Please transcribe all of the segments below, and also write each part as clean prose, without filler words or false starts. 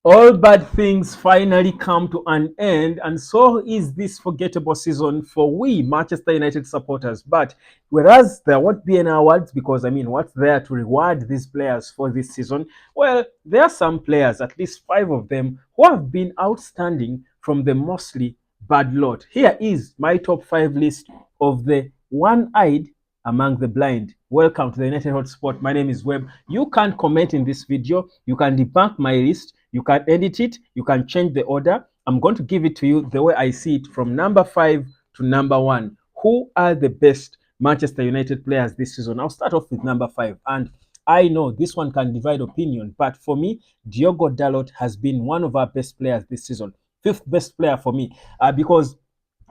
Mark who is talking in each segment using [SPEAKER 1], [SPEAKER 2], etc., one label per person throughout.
[SPEAKER 1] All bad things finally come to an end, and so is this forgettable season for we Manchester United supporters. But whereas there won't be any awards, because I mean, what's there to reward these players for this season? Well, there are some players, at least five of them, who have been outstanding from the mostly bad lot. Here is my top five list of the one eyed among the blind. Welcome to the United Hotspot. My name is Webb. You can comment in this video. You can debunk my list. You can edit it. You can change the order. I'm going to give it to you the way I see it from number five to number one. Who are the best Manchester United players this season? I'll start off with number five. And I know this one can divide opinion, but for me, Diogo Dalot has been one of our best players this season. Fifth best player for me, because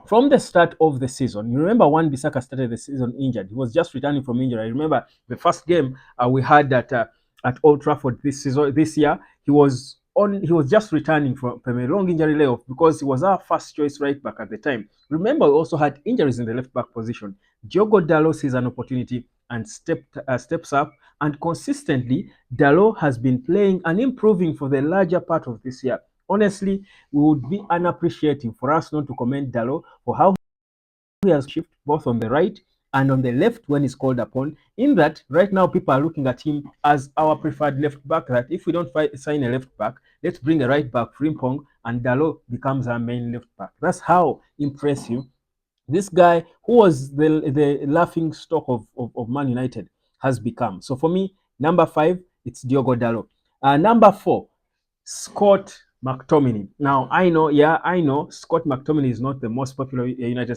[SPEAKER 1] from the start of the season, you remember when Bissaka started the season injured. He was just returning from injury. I remember the first game we had at Old Trafford this year. He was just returning from a long injury layoff because he was our first choice right back at the time. Remember, we also had injuries in the left back position. Diogo Dalot sees an opportunity and steps up, and consistently, Dalot has been playing and improving for the larger part of this year. Honestly, we would be unappreciative for us not to commend Dalot for how he has shifted both on the right and on the left when he's called upon. In that, right now, people are looking at him as our preferred left back. That if we don't sign a left back, let's bring a right back, Frimpong, and Dalot becomes our main left back. That's how impressive this guy, who was the laughing stock of Man United, has become. So for me, number five, it's Diogo Dalot. Number four, Scott McTominay. Now I know, yeah, I know Scott McTominay is not the most popular United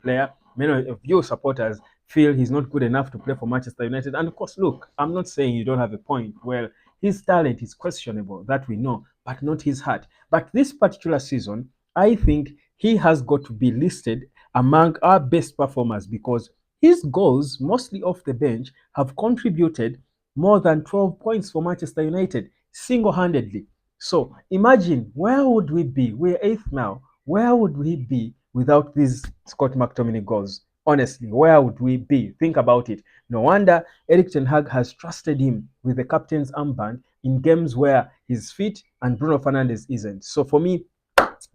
[SPEAKER 1] player. Many of you supporters feel he's not good enough to play for Manchester United. And of course, look, I'm not saying you don't have a point. Well, his talent is questionable, that we know, but not his heart. But this particular season, I think he has got to be listed among our best performers because his goals, mostly off the bench, have contributed more than 12 points for Manchester United single-handedly. So imagine, where would we be? We're eighth now. Where would we be without these Scott McTominay goals? Honestly, where would we be? Think about it. No wonder Eric Ten Hag has trusted him with the captain's armband in games where he's fit and Bruno Fernandes isn't. So for me,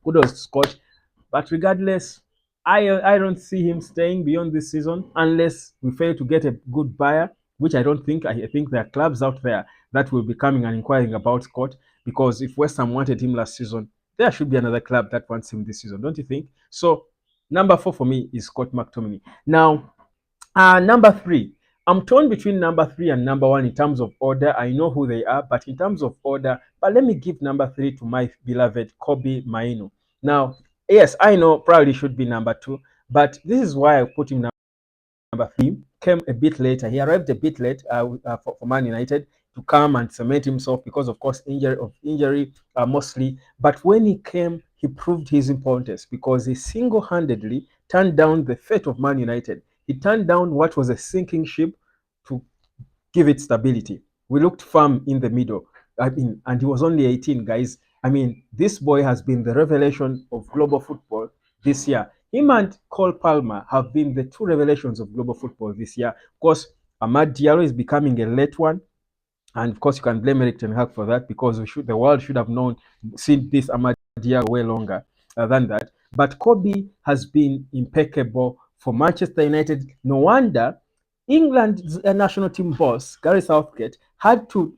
[SPEAKER 1] kudos to Scott. But regardless, I don't see him staying beyond this season unless we fail to get a good buyer, which I don't think. I think there are clubs out there that will be coming and inquiring about Scott because if West Ham wanted him last season, there should be another club that wants him this season, don't you think? So number four for me is Scott McTominay. Now, number three. I'm torn between number three and number one in terms of order. I know who they are, but in terms of order, but let me give number three to my beloved Kobe Maino. Now, yes, I know probably should be number two, but this is why I put him number three. Came a bit later. He arrived a bit late for Man United to come and cement himself because, of course, injury mostly. But when he came, he proved his importance because he single-handedly turned down the fate of Man United. He turned down what was a sinking ship to give it stability. We looked firm in the middle. I mean, and he was only 18, guys. I mean, this boy has been the revelation of global football this year. Him and Cole Palmer have been the two revelations of global football this year. Of course, Amad Diallo is becoming a late one. And of course, you can blame Eric Ten Hag for that because the world should have seen this Amad Diallo way longer than that. But Kobe has been impeccable for Manchester United. No wonder England's national team boss Gary Southgate had to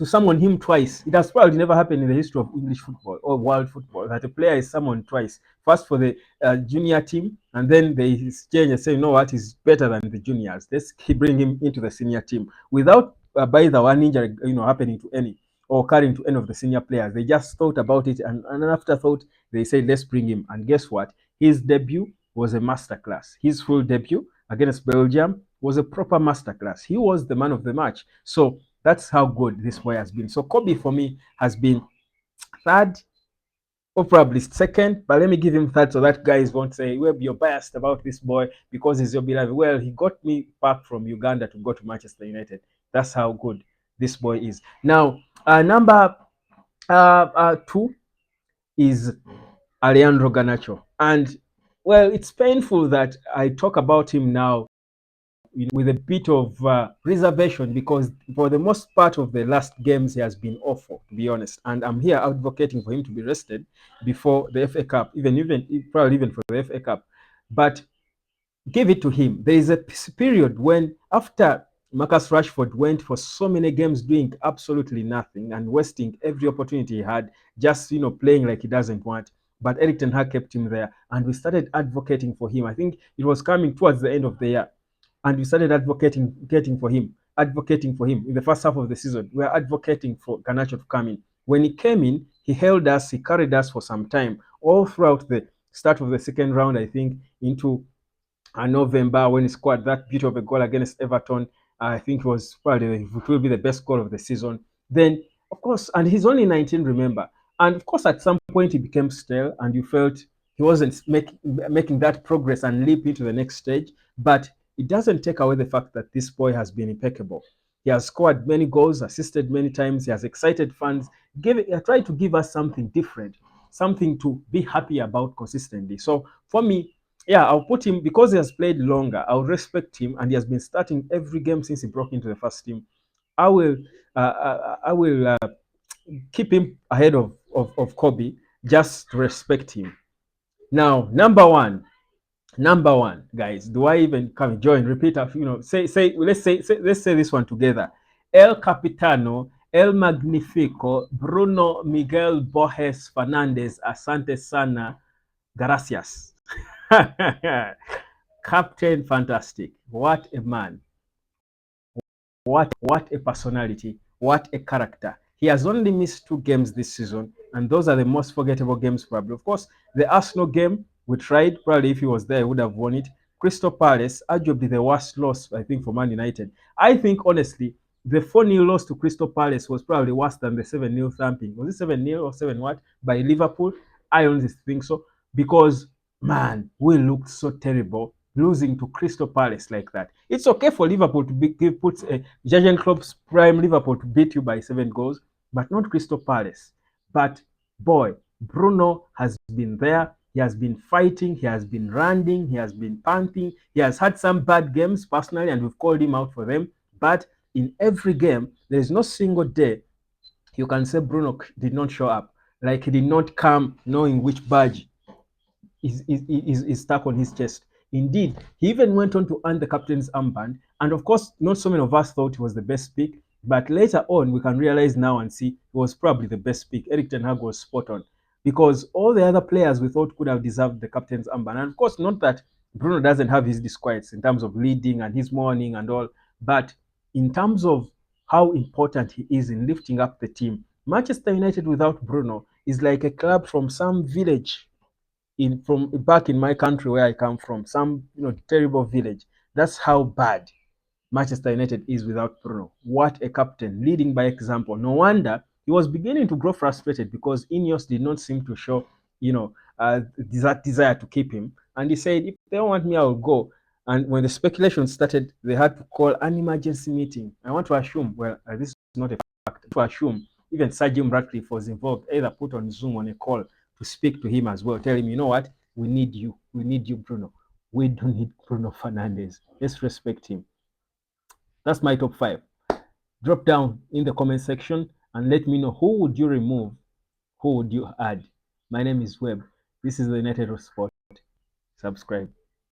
[SPEAKER 1] summon him twice. It has probably never happened in the history of English football or world football that a player is summoned twice. First for the junior team, and then they change and say, you know what, he's better than the juniors. Let's bring him into the senior team without, by the one injury, happening to any or occurring to any of the senior players. They just thought about it, and after thought, they said, let's bring him. And guess what? His debut was a masterclass. His full debut against Belgium was a proper masterclass. He was the man of the match. So that's how good this boy has been. So Kobe for me has been third or probably second, but let me give him third so that guys won't say, well, you're biased about this boy because he's your beloved. Well, he got me back from Uganda to go to Manchester United. That's how good this boy is. Now, number two is Alejandro Garnacho. And, well, it's painful that I talk about him now with a bit of reservation, because for the most part of the last games he has been awful, to be honest. And I'm here advocating for him to be rested before the FA Cup, even probably even for the FA Cup. But give it to him. There is a period when, after Marcus Rashford went for so many games doing absolutely nothing and wasting every opportunity he had, just playing like he doesn't want. But Eric Ten Hag kept him there, and we started advocating for him. I think it was coming towards the end of the year, and we started advocating for him in the first half of the season. We were advocating for Garnacho to come in. When he came in, he held us, he carried us for some time, all throughout the start of the second round, I think, into November, when he scored that beauty of a goal against Everton. I think it was probably, it will be the best goal of the season. Then, of course, and he's only 19, remember. And of course, at some point, he became stale, and you felt he wasn't making that progress and leap into the next stage. But it doesn't take away the fact that this boy has been impeccable. He has scored many goals, assisted many times, he has excited fans, tried to give us something different, something to be happy about consistently. So for me, yeah, I'll put him, because he has played longer. I'll respect him, and he has been starting every game since he broke into the first team. I will, keep him ahead of Kobe, just to respect him. Now, number one, guys. Do I even come join? Repeat after, say. Let's say this one together. El Capitano, El Magnifico, Bruno Miguel Borges Fernandez, Asante Sana, Gracias. Captain Fantastic. What a man. What a personality. What a character. He has only missed 2 games this season, and those are the most forgettable games, probably. Of course, the Arsenal game, we tried. Probably if he was there, he would have won it. Crystal Palace, arguably the worst loss, I think, for Man United. I think, honestly, the 4-0 loss to Crystal Palace was probably worse than the 7-0 thumping. Was it 7-0 or 7 what? By Liverpool? I honestly think so. Because, man, we looked so terrible losing to Crystal Palace like that. It's okay for Liverpool to put Jurgen Klopp's prime Liverpool to beat you by 7 goals, but not Crystal Palace. But boy, Bruno has been there. He has been fighting. He has been running. He has been panting. He has had some bad games personally, and we've called him out for them. But in every game, there is no single day you can say Bruno did not show up. Like, he did not come knowing which badge is stuck on his chest. Indeed, he even went on to earn the captain's armband. And of course, not so many of us thought he was the best pick. But later on, we can realize now and see he was probably the best pick. Eric Ten Hag was spot on, because all the other players we thought could have deserved the captain's armband. And of course, not that Bruno doesn't have his disquiets in terms of leading and his mourning and all, but in terms of how important he is in lifting up the team, Manchester United without Bruno is like a club from some village from back in my country where I come from, some terrible village. That's how bad Manchester United is without Bruno. What a captain, leading by example. No wonder he was beginning to grow frustrated, because Ineos did not seem to show, that desire to keep him. And he said, if they don't want me, I will go. And when the speculation started, they had to call an emergency meeting. I want to assume, well, this is not a fact, to assume even Sir Jim Ratcliffe was involved, either put on Zoom on a call to speak to him as well. Tell him, you know what? We need you. We need you, Bruno. We don't need Bruno Fernandes. Let's respect him. That's my top 5. Drop down in the comment section and let me know, who would you remove? Who would you add? My name is Webb. This is the United of Sport. Subscribe.